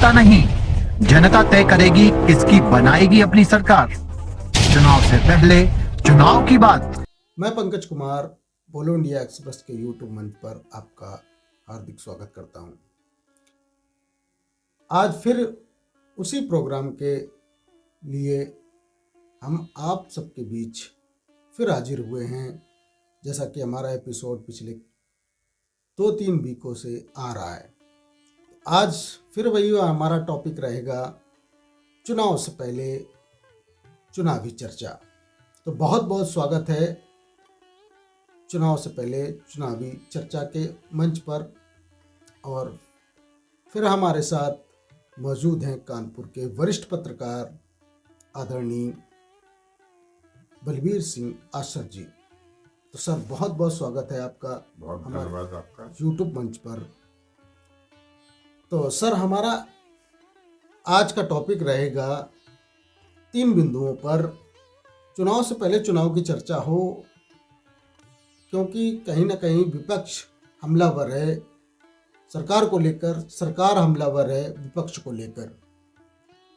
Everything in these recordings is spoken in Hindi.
जनता नहीं, जनता तय करेगी किसकी बनाएगी अपनी सरकार। चुनाव से पहले चुनाव की बात। मैं पंकज कुमार बोलो इंडिया एक्सप्रेस के यूट्यूब मंच पर आपका हार्दिक स्वागत करता हूं। आज फिर उसी प्रोग्राम के लिए हम आप सबके बीच फिर हाजिर हुए हैं। जैसा कि हमारा एपिसोड पिछले 2-3 वीकों से आ रहा है, आज फिर वही हमारा टॉपिक रहेगा चुनाव से पहले चुनावी चर्चा। तो बहुत बहुत स्वागत है चुनाव से पहले चुनावी चर्चा के मंच पर। और फिर हमारे साथ मौजूद हैं कानपुर के वरिष्ठ पत्रकार आदरणीय बलबीर सिंह आशर जी। तो सर बहुत बहुत स्वागत है आपका, बहुत धन्यवाद आपका यूट्यूब मंच पर। तो सर हमारा आज का टॉपिक रहेगा 3 बिंदुओं पर चुनाव से पहले चुनाव की चर्चा हो, क्योंकि कहीं ना कहीं विपक्ष हमलावर है सरकार को लेकर, सरकार हमलावर है विपक्ष को लेकर।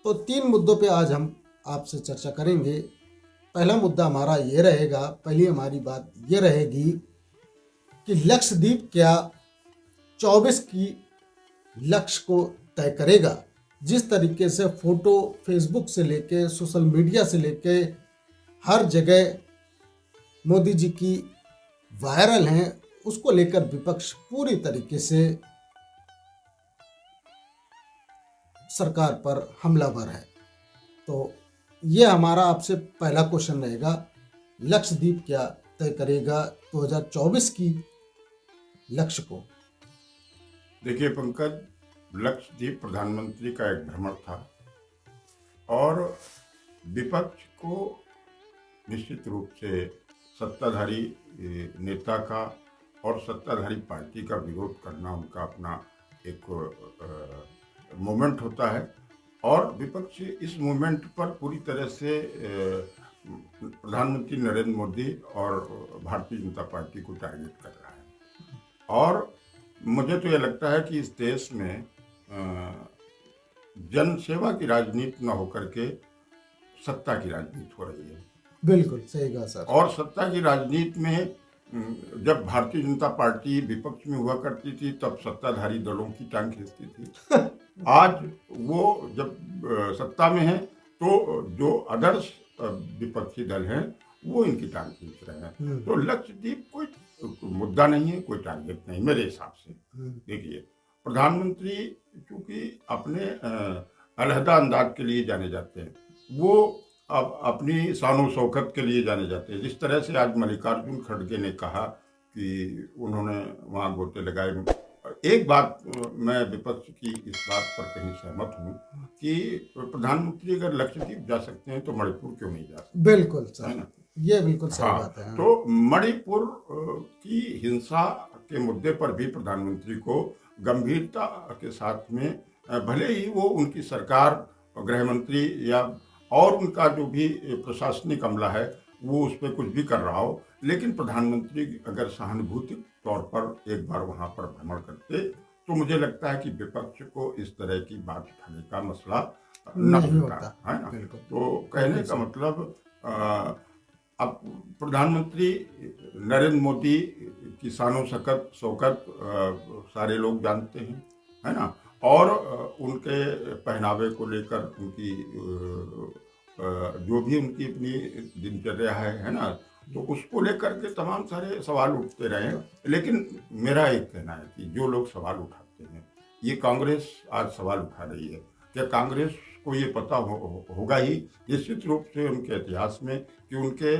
तो 3 मुद्दों पे आज हम आपसे चर्चा करेंगे। पहला मुद्दा हमारा ये रहेगा, पहली हमारी बात ये रहेगी कि लक्षद्वीप क्या 24 की लक्ष्य को तय करेगा। जिस तरीके से फोटो फेसबुक से लेके सोशल मीडिया से लेके हर जगह मोदी जी की वायरल हैं, उसको लेकर विपक्ष पूरी तरीके से सरकार पर हमलावर है। तो ये हमारा आपसे पहला क्वेश्चन रहेगा, लक्षद्वीप क्या तय करेगा 2024 की लक्ष्य को। देखिए पंकज, लक्षद्वीप प्रधानमंत्री का एक भ्रमण था और विपक्ष को निश्चित रूप से सत्ताधारी नेता का और सत्ताधारी पार्टी का विरोध करना उनका अपना एक मूवमेंट होता है। और विपक्ष इस मूवमेंट पर पूरी तरह से प्रधानमंत्री नरेंद्र मोदी और भारतीय जनता पार्टी को टारगेट कर रहा है। और मुझे तो यह लगता है कि इस देश में जन सेवा की राजनीति न होकर के सत्ता की राजनीति हो रही है। बिल्कुल सही कहा सर। और सत्ता की राजनीति में जब भारतीय जनता पार्टी विपक्ष में हुआ करती थी तब सत्ताधारी दलों की टांग खींचती थी। आज वो जब सत्ता में है तो जो आदर्श विपक्षी दल हैं वो इनकी टांग खींच रहे हैं। तो लक्षद्वीप कोई मुद्दा नहीं है, कोई टारगेट नहीं मेरे हिसाब से। देखिए, प्रधानमंत्री चूंकि अपने अलहदा अंदाज के लिए जाने जाते हैं, वो अब अपनी शानो शौकत के लिए जाने जाते हैं। जिस तरह से आज मल्लिकार्जुन खड़गे ने कहा कि उन्होंने वहाँ गोते लगाए। एक बात मैं विपक्ष की इस बात पर कहीं सहमत हूँ कि प्रधानमंत्री अगर लक्षद्वीप जा सकते हैं तो मणिपुर क्यों नहीं जा सकते। बिल्कुल सर, है ना, ये बिल्कुल सही बात है। तो मणिपुर की हिंसा के मुद्दे पर भी प्रधानमंत्री को गंभीरता के साथ में, भले ही वो उनकी सरकार गृह मंत्री या और उनका जो भी प्रशासनिक अमला है वो उस पर कुछ भी कर रहा हो, लेकिन प्रधानमंत्री अगर सहानुभूति तौर पर एक बार वहां पर भ्रमण करते तो मुझे लगता है कि विपक्ष को इस तरह की बात उठाने का मसला नहीं होता है ना। तो कहने का मतलब अब प्रधानमंत्री नरेंद्र मोदी की शानो शौकत सारे लोग जानते हैं, है ना। और उनके पहनावे को लेकर उनकी जो भी उनकी अपनी दिनचर्या है ना, तो उसको लेकर के तमाम सारे सवाल उठते रहे। लेकिन मेरा एक कहना है कि जो लोग सवाल उठाते हैं, ये कांग्रेस आज सवाल उठा रही है। क्या कांग्रेस को ये पता होगा ही निश्चित रूप से उनके इतिहास में कि उनके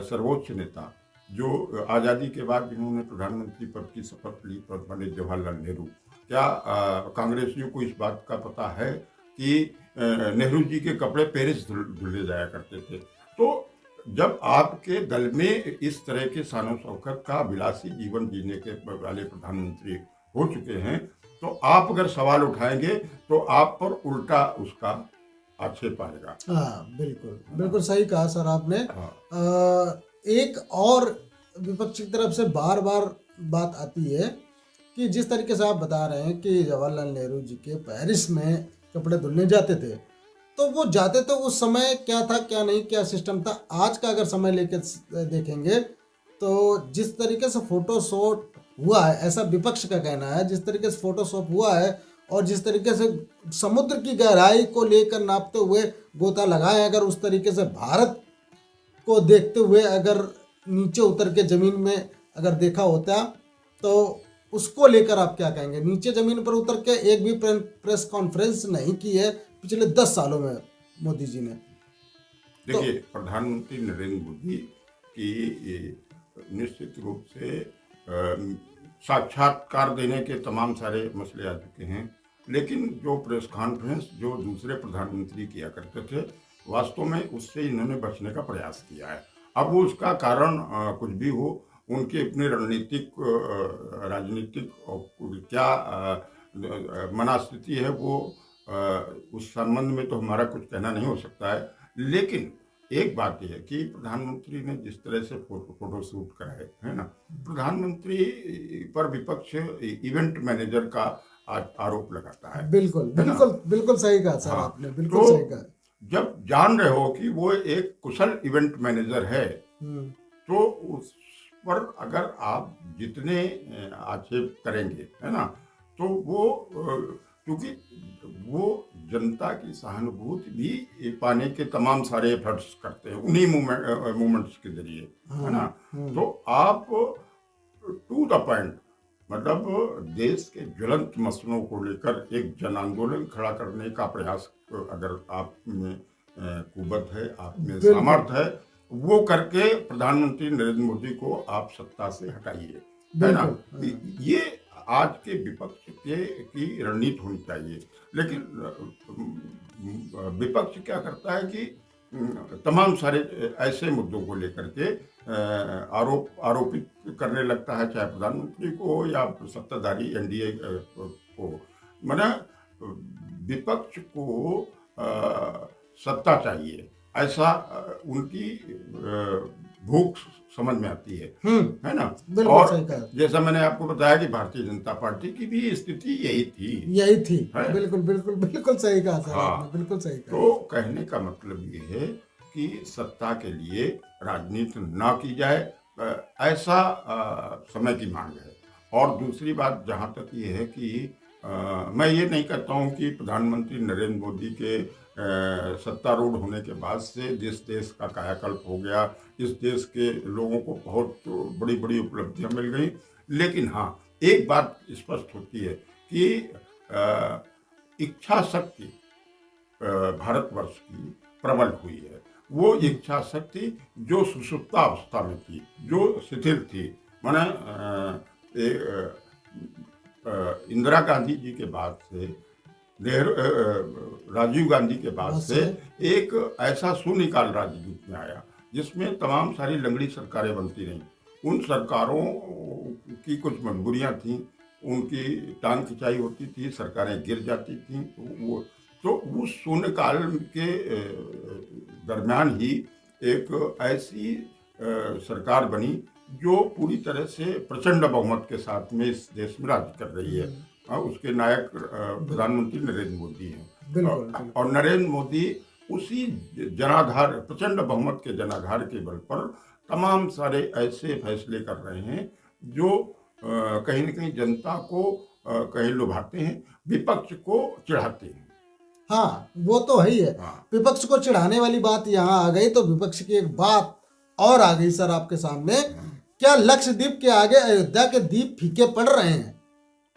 सर्वोच्च नेता जो आज़ादी के बाद जिन्होंने प्रधानमंत्री पद की शपथ ली, पंडित जवाहरलाल नेहरू, क्या कांग्रेसियों को इस बात का पता है कि नेहरू जी के कपड़े पेरिस धुले जाया करते थे। तो जब आपके दल में इस तरह के शानो शौकत का विलासी जीवन जीने के वाले प्रधानमंत्री हो चुके हैं, तो आप अगर सवाल उठाएंगे तो आप पर उल्टा उसका आक्षेप आएगा। हाँ बिल्कुल बिल्कुल सही कहा सर आपने। एक और विपक्ष की तरफ से बार बार बात आती है कि जिस तरीके से आप बता रहे हैं कि जवाहरलाल नेहरू जी के पेरिस में कपड़े धुलने जाते थे, तो वो जाते तो उस समय क्या था, क्या नहीं, क्या सिस्टम था। आज का अगर समय लेके देखेंगे तो जिस तरीके से फोटोशॉप हुआ है, ऐसा विपक्ष का कहना है, जिस तरीके से फोटोशॉप हुआ है और जिस तरीके से समुद्र की गहराई को लेकर नापते हुए गोता लगाए, अगर उस तरीके से भारत को देखते हुए अगर नीचे उतर के ज़मीन में अगर देखा होता तो उसको लेकर आप क्या कहेंगे? नीचे ज़मीन पर उतर के एक भी प्रेस कॉन्फ्रेंस नहीं की है पिछले 10 सालों में मोदी जी ने। देखिए, प्रधानमंत्री नरेंद्र मोदी की निश्चित रूप से साक्षात्कार देने के तमाम सारे मसले आ चुके हैं, लेकिन जो प्रेस कॉन्फ्रेंस जो दूसरे प्रधानमंत्री किया करते थे, वास्तव में उससे इन्होंने बचने का प्रयास किया है। अब वो उसका कारण कुछ भी हो, उनकी अपनी राजनीतिक और क्या मनस्थिति है, वो उस संबंध में तो हमारा कुछ कहना नहीं हो सकता है। लेकिन एक बात यह है कि प्रधानमंत्री ने जिस तरह से फोटो शूट कराए, है ना, प्रधानमंत्री पर विपक्ष इवेंट मैनेजर का आरोप लगाता है। बिल्कुल बिल्कुल बिल्कुल सही कहा सर, हाँ, आपने बिल्कुल तो सही कहा। जब जान रहे हो कि वो एक कुशल इवेंट मैनेजर है, तो उस पर अगर आप जितने आक्षेप करेंगे, है ना, तो वो क्योंकि वो जनता की सहानुभूति भी पाने के तमाम सारे एफर्ट्स करते हैं उन्हीं मूवमेंट्स के जरिए, है ना। तो आप टू द पॉइंट, मतलब देश के ज्वलंत मसलों को लेकर एक जन आंदोलन खड़ा करने का प्रयास अगर आप में कुव्वत है, आप में सामर्थ्य है, वो करके प्रधानमंत्री नरेंद्र मोदी को आप सत्ता से हटाइए, है ना। ये आज के विपक्ष की रणनीति होनी चाहिए। लेकिन विपक्ष क्या करता है कि तमाम सारे ऐसे मुद्दों को लेकर के आरोपित करने लगता है, चाहे प्रधानमंत्री को या सत्ताधारी एनडीए को। माने विपक्ष को सत्ता चाहिए, ऐसा उनकी भूख समझ में आती है ना। और जैसा मैंने आपको बताया कि भारतीय जनता पार्टी की भी स्थिति यही थी। बिल्कुल बिल्कुल बिल्कुल सही कहा सर, आपने बिल्कुल सही कहा। तो कहने का मतलब ये है कि सत्ता के लिए राजनीति ना की जाए, ऐसा समय की मांग है। और दूसरी बात जहाँ तक ये है कि मैं ये नहीं कहता हूँ कि प्रधानमंत्री नरेंद्र मोदी के सत्तारूढ़ होने के बाद से जिस देश का कायाकल्प हो गया, इस देश के लोगों को बहुत बड़ी बड़ी उपलब्धियां मिल गई। लेकिन हाँ, एक बात स्पष्ट होती है कि इच्छा शक्ति भारतवर्ष की प्रबल हुई है। वो इच्छा शक्ति जो सुषुप्तावस्था में थी, जो शिथिल थी, माने इंदिरा गांधी जी के बाद से, राजीव गांधी के बाद से एक ऐसा शून्यकाल राजनीति में आया जिसमें तमाम सारी लंगड़ी सरकारें बनती रहीं। उन सरकारों की कुछ मजबूरियां थीं, उनकी टांग खिंचाई होती थी, सरकारें गिर जाती थीं। तो उस शून्यकाल के दरमियान ही एक ऐसी सरकार बनी जो पूरी तरह से प्रचंड बहुमत के साथ में इस देश में राज्य कर रही है। उसके नायक प्रधानमंत्री नरेंद्र मोदी हैं। और नरेंद्र मोदी उसी जनाधार, प्रचंड बहुमत के जनाधार के बल पर तमाम सारे ऐसे फैसले कर रहे हैं जो कहीं न कहीं जनता को कहीं लुभाते हैं, विपक्ष को चिढ़ाते हैं। हाँ, वो तो है ही है। विपक्ष को चिढ़ाने वाली बात यहाँ आ गई तो विपक्ष की एक बात और आ गई सर आपके सामने। क्या लक्षद्वीप के आगे अयोध्या के दीप फीके पड़ रहे हैं?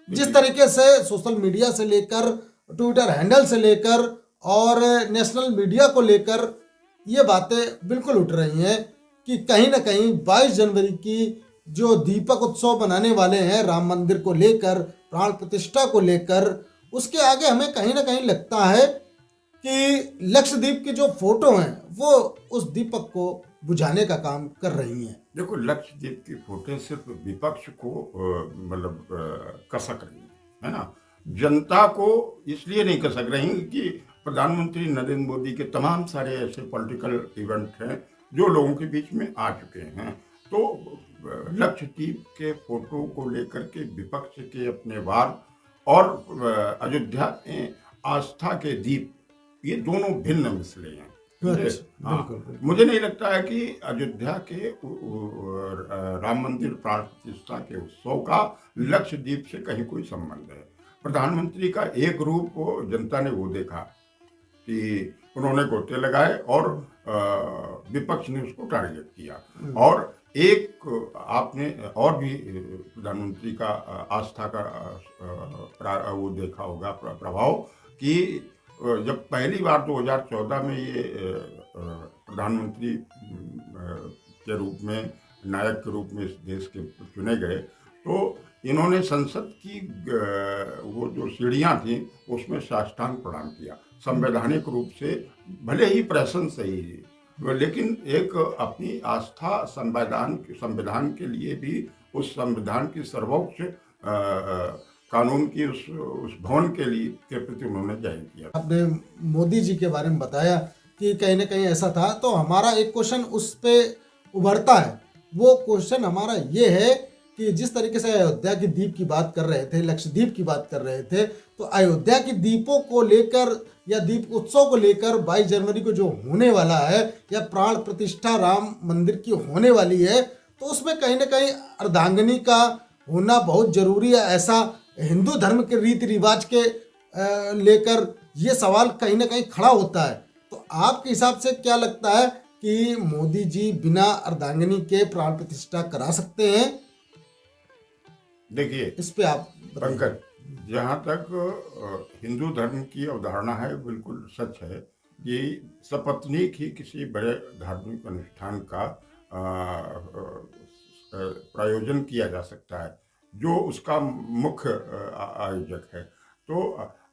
जिस तरीके से सोशल मीडिया से लेकर, ट्विटर हैंडल से लेकर और नेशनल मीडिया को लेकर ये बातें बिल्कुल उठ रही हैं कि कहीं ना कहीं 22 जनवरी की जो दीपक उत्सव बनाने वाले हैं राम मंदिर को लेकर, प्राण प्रतिष्ठा को लेकर, उसके आगे हमें कहीं ना कहीं लगता है कि लक्षद्वीप की जो फोटो हैं वो उस दीपक को बुझाने का काम कर रही हैं। देखो, लक्षद्वीप की फोटो सिर्फ विपक्ष को मतलब कसक रही है ना, जनता को इसलिए नहीं कसक रही कि प्रधानमंत्री नरेंद्र मोदी के तमाम सारे ऐसे पॉलिटिकल इवेंट हैं जो लोगों के बीच में आ चुके हैं। तो लक्षद्वीप के फोटो को लेकर के विपक्ष के अपने वार और अयोध्या में आस्था के दीप, ये दोनों भिन्न मसले हैं। अच्छा, हाँ, बिल्कुल। मुझे नहीं लगता है कि अयोध्या के राम मंदिर प्राण प्रतिष्ठा के उत्सव का लक्षद्वीप से कहीं कोई संबंध है। प्रधानमंत्री का एक रूप जनता ने वो देखा कि उन्होंने गोते लगाए और विपक्ष ने उसको टारगेट किया। और एक आपने और भी प्रधानमंत्री का आस्था का वो देखा होगा प्रभाव कि जब पहली बार 2014 में ये प्रधानमंत्री के रूप में, नायक के रूप में इस देश के चुने गए, तो इन्होंने संसद की वो जो सीढ़ियाँ थी उसमें साष्टांग प्रणाम किया, संवैधानिक रूप से, भले ही प्रहसन सही है, लेकिन एक अपनी आस्था संविधान के लिए भी, उस संविधान की सर्वोच्च कानून की उस भवन के प्रति उन्होंने जाहिर किया। आपने मोदी जी के बारे में बताया कि कहीं ना कहीं ऐसा था, तो हमारा एक क्वेश्चन उस पे उभरता है। वो क्वेश्चन हमारा ये है कि जिस तरीके से अयोध्या की दीप की बात कर रहे थे, लक्षद्वीप की बात कर रहे थे, तो अयोध्या की दीपों को लेकर या दीप उत्सव को लेकर 22 जनवरी को जो होने वाला है या प्राण प्रतिष्ठा राम मंदिर की होने वाली है, तो उसमें कहीं ना कहीं अर्धांगिनी का होना बहुत जरूरी है। ऐसा हिंदू धर्म के रीति रिवाज के लेकर ये सवाल कहीं ना कहीं खड़ा होता है। तो आपके हिसाब से क्या लगता है कि मोदी जी बिना अर्धांगिनी के प्राण प्रतिष्ठा करा सकते हैं? देखिए, इस पे आप पंकज, जहाँ तक हिंदू धर्म की अवधारणा है, बिल्कुल सच है कि सपत्नीक ही किसी बड़े धार्मिक अनुष्ठान का प्रायोजन किया जा सकता है, जो उसका मुख्य आयोजक है। तो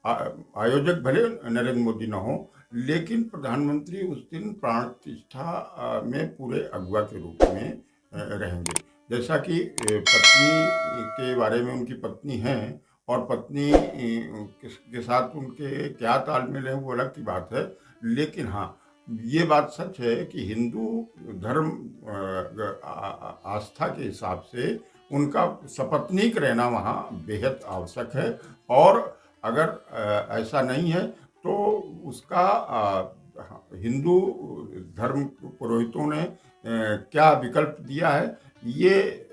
आयोजक भले नरेंद्र मोदी न हो, लेकिन प्रधानमंत्री उस दिन प्राण प्रतिष्ठा में पूरे अगुवा के रूप में रहेंगे। जैसा कि पत्नी के बारे में, उनकी पत्नी हैं और पत्नी के साथ उनके क्या तालमेल है वो अलग की बात है, लेकिन हाँ, ये बात सच है कि हिंदू धर्म आस्था के हिसाब से उनका सपत्नीक रहना वहाँ बेहद आवश्यक है। और अगर ऐसा नहीं है तो उसका हिंदू धर्म पुरोहितों ने क्या विकल्प दिया है, ये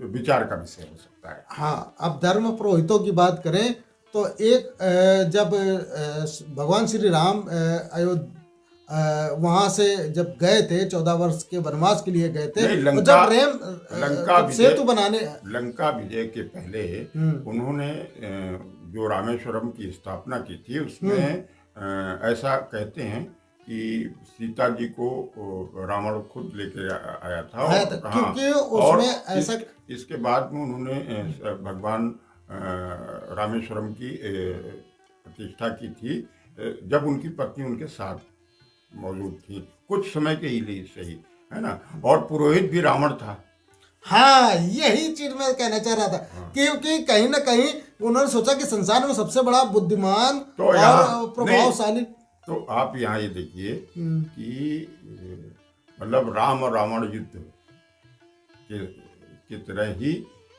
विचार का विषय हो सकता है। हाँ, अब धर्म पुरोहितों की बात करें तो एक जब भगवान श्री राम वहां से जब गए थे, 14 वर्ष के वनवास के लिए गए थे, तो जब सेतु बनाने, लंका विजय के पहले उन्होंने जो रामेश्वरम की स्थापना की थी, उसमें ऐसा कहते हैं कि सीता जी को रावण खुद लेके आया था, क्योंकि उसमें ऐसा इसके बाद में उन्होंने भगवान रामेश्वरम की प्रतिष्ठा की थी, जब उनकी पत्नी उनके साथ मौजूद थी, कुछ समय के लिए सही, है ना। और पुरोहित भी रावण था। हाँ, यही चीज मैं कहना चाह रहा था। हाँ। क्योंकि कहीं ना कहीं उन्होंने सोचा कि संसार में सबसे बड़ा बुद्धिमान तो और प्रभावशाली, तो आप यहाँ ये देखिए कि मतलब राम और रावण युद्ध की तरह ही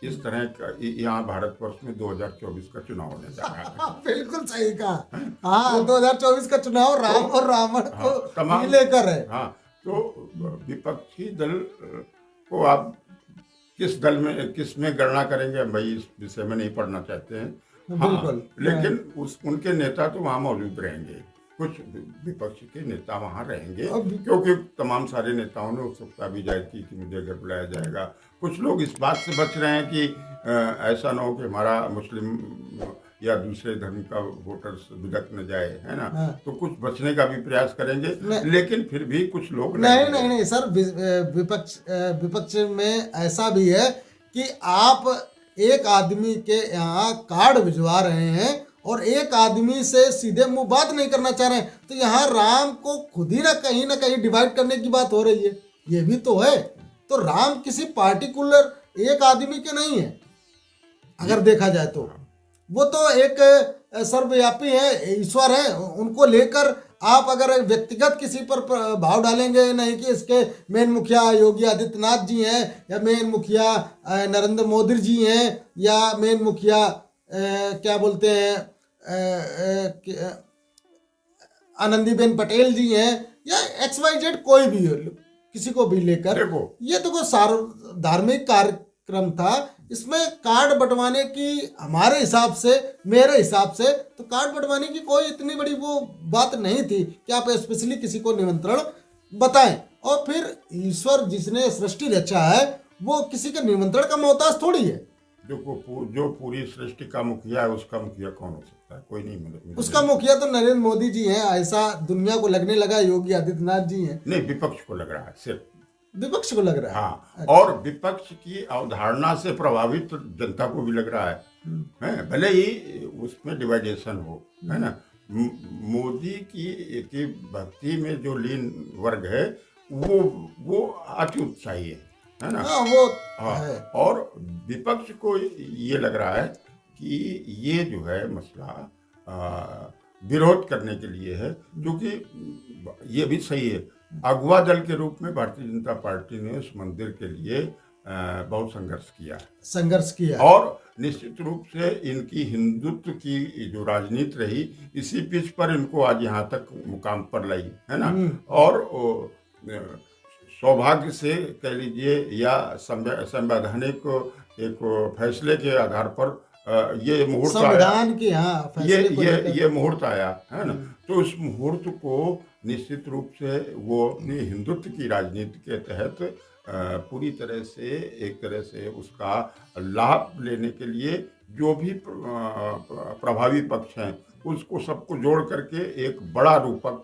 इस तरह का यहाँ भारतवर्ष में 2024 का चुनाव होने जा रहा है। बिल्कुल सही कहा। हाँ, 2024 का चुनाव राम और रावण को लेकर है। हाँ, तो विपक्षी दल को आप किस में गणना करेंगे, भाई इस विषय में नहीं पढ़ना चाहते हैं। बिल्कुल। लेकिन उनके नेता तो वहाँ मौजूद रहेंगे, कुछ विपक्ष के नेता वहाँ रहेंगे, क्योंकि तमाम सारे नेताओं ने उत्सुकता भी जाहिर की कि मुझे घर बुलाया जाएगा। कुछ लोग इस बात से बच रहे हैं कि ऐसा ना हो कि हमारा मुस्लिम या दूसरे धर्म का वोटर्स बिदक न जाए, है ना। हाँ। तो कुछ बचने का भी प्रयास करेंगे, लेकिन फिर भी कुछ लोग नहीं सर, विपक्ष में ऐसा भी है कि आप एक आदमी के यहाँ कार्ड भिजवा रहे हैं और एक आदमी से सीधे मुंह बात नहीं करना चाह रहे हैं, तो यहाँ राम को खुद ही ना कहीं डिवाइड करने की बात हो रही है, ये भी तो है। तो राम किसी पार्टिकुलर एक आदमी के नहीं है, अगर देखा जाए तो वो तो एक सर्वव्यापी है, ईश्वर है, उनको लेकर आप अगर व्यक्तिगत किसी पर भाव डालेंगे, नहीं कि इसके मेन मुखिया योगी आदित्यनाथ जी हैं, या मेन मुखिया नरेंद्र मोदी जी हैं, या मेन मुखिया क्या बोलते हैं आनंदीबेन पटेल जी हैं, या XYZ कोई भी हो, किसी को भी लेकर, देखो ये तो कोई धार्मिक कार्यक्रम था। इसमें कार्ड बंटवाने की हमारे हिसाब से, मेरे हिसाब से तो कार्ड बंटवाने की कोई इतनी बड़ी वो बात नहीं थी कि आप स्पेशली किसी को निमंत्रण बताएं। और फिर ईश्वर जिसने सृष्टि रचा है वो किसी के निमंत्रण का मोहताज थोड़ी है। देखो जो पूरी सृष्टि का मुखिया है, उसका मुखिया कौन हो सकता है? कोई नहीं मिले। उसका मुखिया तो नरेंद्र मोदी जी हैं, ऐसा दुनिया को लगने लगा। योगी आदित्यनाथ जी हैं। नहीं, विपक्ष को लग रहा है, सिर्फ विपक्ष को लग रहा है। हाँ, और विपक्ष की अवधारणा से प्रभावित जनता को भी लग रहा है, भले ही उसमें डिवाइडेशन हो, है ना। मोदी की भक्ति में जो लीन वर्ग है वो अति उत्साही है ना। हाँ, वो हाँ, है। और विपक्ष को ये लग रहा है कि ये जो है मसला विरोध करने के लिए है, क्योंकि ये भी सही है। अगवा दल के रूप में भारतीय जनता पार्टी ने उस मंदिर के लिए बहुत संघर्ष किया और निश्चित रूप से इनकी हिंदुत्व की जो राजनीति रही, इसी पिच पर इनको आज यहाँ तक मुकाम पर लाई, है ना। और सौभाग्य से कह लीजिए या संवैधानिक एक फैसले के आधार पर ये मुहूर्त संविधान की, हाँ, ये मुहूर्त आया, है ना। तो उस मुहूर्त को निश्चित रूप से वो अपनी हिंदुत्व की राजनीति के तहत पूरी तरह से, एक तरह से उसका लाभ लेने के लिए जो भी प्रभावी पक्ष हैं उसको सबको जोड़ करके एक बड़ा रूपक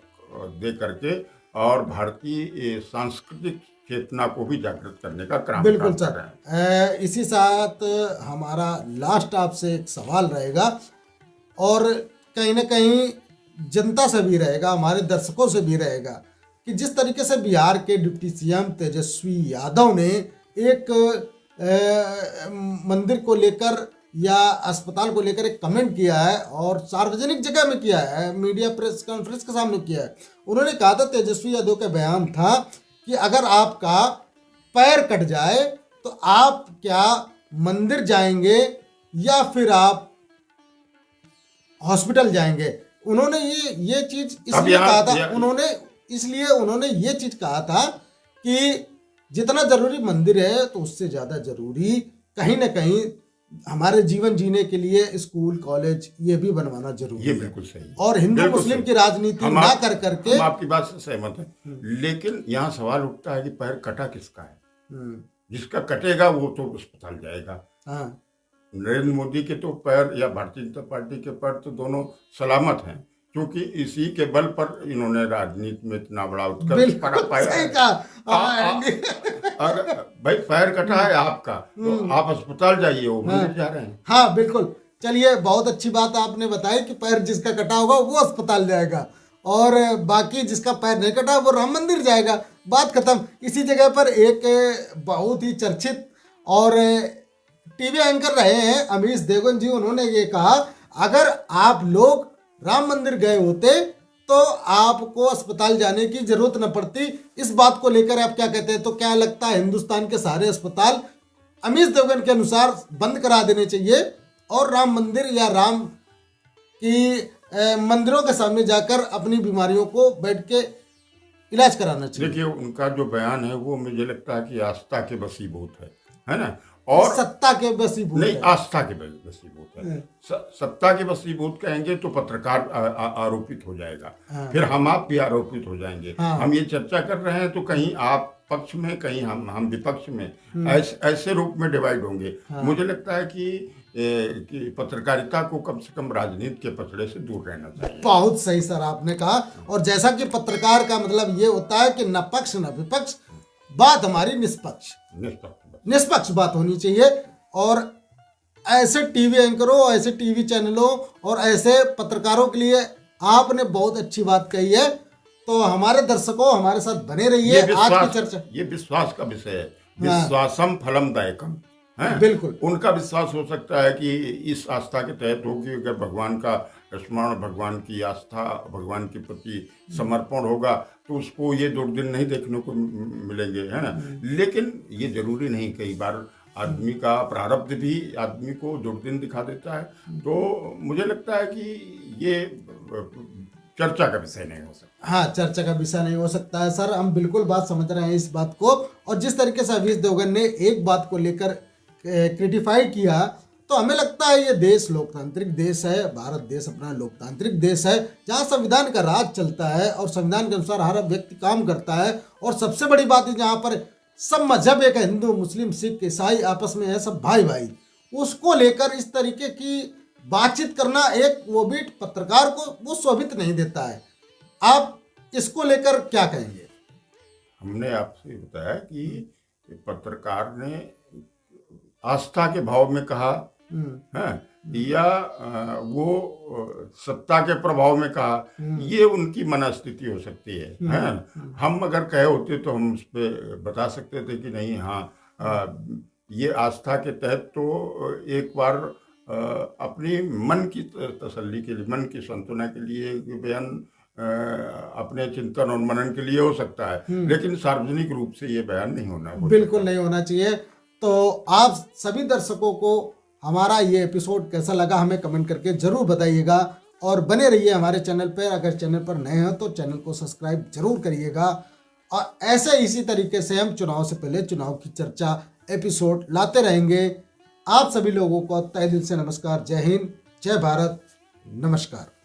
दे करके और भारतीय सांस्कृतिक चेतना को भी जागृत करने का काम बिल्कुल कर रहे हैं। इसी साथ हमारा लास्ट आपसे एक सवाल रहेगा, और कहीं ना कहीं जनता से भी रहेगा, हमारे दर्शकों से भी रहेगा, कि जिस तरीके से बिहार के डिप्टी CM तेजस्वी यादव ने एक मंदिर को लेकर या अस्पताल को लेकर एक कमेंट किया है, और सार्वजनिक जगह में किया है, मीडिया प्रेस कॉन्फ्रेंस के सामने किया है। उन्होंने कहा था, तेजस्वी यादव का बयान था कि अगर आपका पैर कट जाए तो आप क्या मंदिर जाएंगे या फिर आप हॉस्पिटल जाएंगे। उन्होंने ये चीज इसलिए कहा था, उन्होंने ये चीज कहा था कि जितना जरूरी मंदिर है तो उससे ज्यादा जरूरी कहीं ना कहीं हमारे जीवन जीने के लिए स्कूल कॉलेज ये भी बनवाना जरूरी है। ये बिल्कुल सही। और हिंदू मुस्लिम की राजनीति ना कर करके हम आपकी बात से सहमत हैं, लेकिन यहाँ सवाल उठता है कि पैर कटा किसका है? जिसका कटेगा वो तो अस्पताल जाएगा। हाँ, नरेंद्र मोदी के तो पैर या भारतीय जनता पार्टी के पैर तो दोनों सलामत हैं, क्योंकि इसी के बल पर इन्होंने राजनीति में इतना बड़ा उत्कर्ष पाया। अगर भाई पैर कटा है आपका तो आप अस्पताल जाइए, वो मंदिर जा रहे हैं। हाँ बिल्कुल। चलिए, बहुत अच्छी बात आपने बताई कि पैर जिसका कटा होगा वो अस्पताल जाएगा, और बाकी जिसका पैर नहीं कटा वो राम मंदिर जाएगा। बात खत्म। इसी जगह पर एक बहुत ही चर्चित और टीवी एंकर रहे हैं अमीश देवगन जी, उन्होंने ये कहा, अगर आप लोग राम मंदिर गए होते तो आपको अस्पताल जाने की जरूरत न पड़ती। इस बात को लेकर आप क्या कहते हैं? तो क्या लगता है हिंदुस्तान के सारे अस्पताल अमीश देवगन के अनुसार बंद करा देने चाहिए और राम मंदिर या राम की मंदिरों के सामने जाकर अपनी बीमारियों को बैठ के इलाज कराना चाहिए? देखिए, उनका जो बयान है वो मुझे लगता है कि आस्था के वशीभूत है ना, और सत्ता के वशीभूत नहीं, आस्था के वशीभूत है। सत्ता के वशीभूत कहेंगे तो पत्रकार आरोपित हो जाएगा। हाँ। फिर हम आप भी आरोपित हो जाएंगे। हाँ। हम ये चर्चा कर रहे हैं तो कहीं आप पक्ष में, कहीं हम विपक्ष में, ऐसे रूप में डिवाइड होंगे। हाँ। मुझे लगता है कि पत्रकारिता को कम से कम राजनीति के पचड़े से दूर रहना चाहिए। बहुत सही सर आपने कहा। और जैसा कि पत्रकार का मतलब ये होता है कि न पक्ष न विपक्ष, बात हमारी निष्पक्ष बात होनी चाहिए। और ऐसे टीवी एंकरों, ऐसे टीवी चैनलों और ऐसे पत्रकारों के लिए आपने बहुत अच्छी बात कही है। तो हमारे दर्शकों, हमारे साथ बने रहिए। आज की चर्चा ये विश्वास का विषय है। विश्वासम फलम दायकम है। बिल्कुल। उनका विश्वास हो सकता है कि इस आस्था के तहत हो कि अगर भगवान का स्मरण, भगवान की आस्था, भगवान के प्रति समर्पण होगा, तो उसको ये दुर्दिन नहीं देखने को मिलेंगे, है ना। लेकिन ये जरूरी नहीं, कई बार आदमी का प्रारब्ध भी आदमी को दुर्दिन दिखा देता है। तो मुझे लगता है कि ये चर्चा का विषय नहीं हो सकता। हाँ, चर्चा का विषय नहीं हो सकता है सर, हम बिल्कुल बात समझ रहे हैं इस बात को। और जिस तरीके से अभीश देवगन ने एक बात को लेकर क्रिटिफाइड किया, तो हमें लगता है ये देश लोकतांत्रिक देश है, भारत देश अपना लोकतांत्रिक देश है, जहाँ संविधान का राज चलता है और संविधान के अनुसार हर व्यक्ति काम करता है। और सबसे बड़ी बात है, जहाँ पर सब मजहब एक है, हिंदू, मुस्लिम, सिख, ईसाई आपस में है, सब भाई भाई, उसको लेकर इस तरीके की बातचीत करना एक वो भी पत्रकार को वो शोभित नहीं देता है। आप इसको लेकर क्या कहेंगे? हमने आपसे बताया कि पत्रकार ने आस्था के भाव में कहा है या वो सत्ता के प्रभाव में कहा, ये उनकी मनस्थिति हो सकती है। हम अगर कहे होते तो हम उस पर बता सकते थे कि नहीं, हाँ ये आस्था के तहत तो एक बार अपनी मन की तसल्ली के लिए, मन की सांत्वना के लिए बयान अपने चिंतन और मनन के लिए हो सकता है, लेकिन सार्वजनिक रूप से ये बयान नहीं होना, बिल्कुल नहीं होना चाहिए। तो आप सभी दर्शकों को हमारा ये एपिसोड कैसा लगा हमें कमेंट करके जरूर बताइएगा, और बने रहिए हमारे चैनल पर। अगर चैनल पर नए हैं तो चैनल को सब्सक्राइब जरूर करिएगा। और ऐसे इसी तरीके से हम चुनाव से पहले चुनाव की चर्चा एपिसोड लाते रहेंगे। आप सभी लोगों को तहे दिल से नमस्कार। जय हिंद, जय भारत, नमस्कार।